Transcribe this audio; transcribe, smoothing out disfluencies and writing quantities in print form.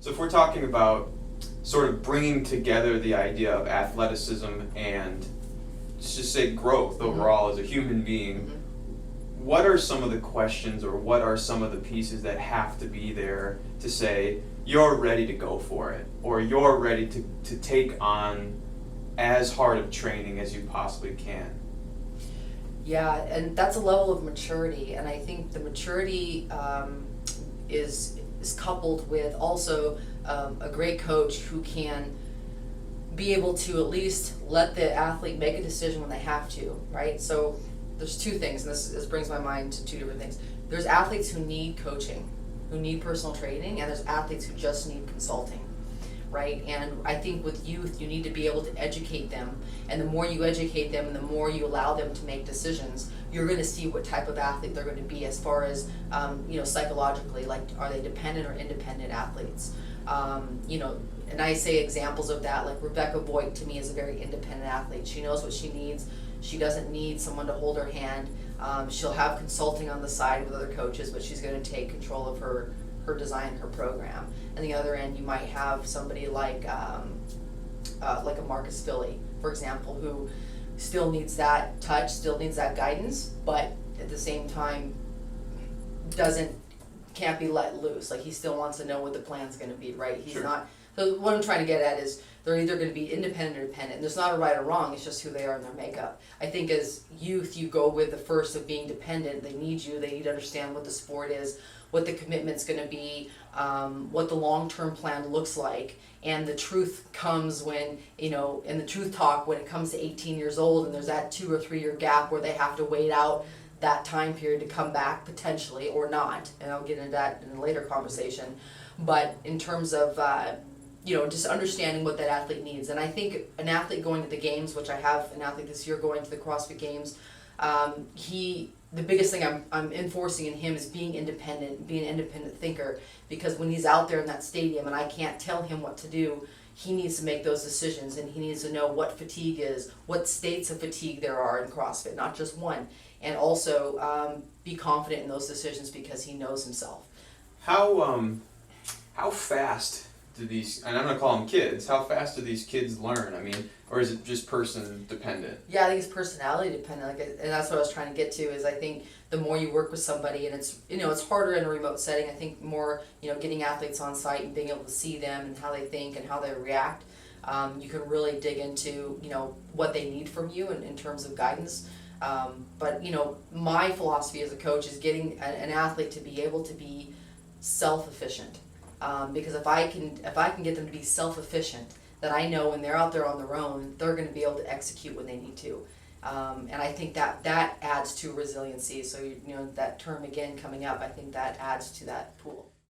So if we're talking about sort of bringing together the idea of athleticism and let's just say growth overall as a human being, what are some of the questions or what are some of the pieces that have to be there to say you're ready to go for it, or you're ready to take on as hard of training as you possibly can? Yeah, and that's a level of maturity, and I think the maturity is coupled with also a great coach who can be able to at least let the athlete make a decision when they have to, right? So there's two things, and this brings my mind to two different things. There's athletes who need coaching, who need personal training, and there's athletes who just need consulting, right? And I think with youth, you need to be able to educate them, and the more you educate them and the more you allow them to make decisions, you're going to see what type of athlete they're going to be as far as, psychologically, like are they dependent or independent athletes? And I say examples of that, like Rebecca Voigt to me is a very independent athlete. She knows what she needs. She doesn't need someone to hold her hand. She'll have consulting on the side with other coaches, but she's going to take control of her design, her program. And the other end, you might have somebody like a Marcus Philly, for example, who still needs that touch, still needs that guidance, but at the same time can't be let loose. Like he still wants to know what the plan's going to be, right? He's not. So what I'm trying to get at is they're either going to be independent or dependent. And there's not a right or wrong. It's just who they are in their makeup. I think as youth, you go with the first of being dependent. They need you. They need to understand what the sport is, what the commitment's going to be, what the long-term plan looks like. And the truth comes when, in the truth talk, when it comes to 18 years old and there's that 2 or 3 year gap where they have to wait out that time period to come back potentially or not. And I'll get into that in a later conversation. But in terms of, just understanding what that athlete needs. And I think an athlete going to the games, which I have an athlete this year going to the CrossFit Games, the biggest thing I'm enforcing in him is being independent, being an independent thinker, because when he's out there in that stadium and I can't tell him what to do, he needs to make those decisions, and he needs to know what fatigue is, what states of fatigue there are in CrossFit, not just one, and also be confident in those decisions because he knows himself. How fast do these, and I'm going to call them kids, how fast do these kids learn? I mean, or is it just person dependent? Yeah, I think it's personality dependent, and that's what I was trying to get to, is I think the more you work with somebody, and it's harder in a remote setting, I think more, getting athletes on site and being able to see them and how they think and how they react, you can really dig into, what they need from you in terms of guidance. But my philosophy as a coach is getting an athlete to be able to be self-efficient. Because if I can get them to be self-efficient, that I know when they're out there on their own, they're going to be able to execute when they need to. And I think that adds to resiliency. So that term again coming up, I think that adds to that pool.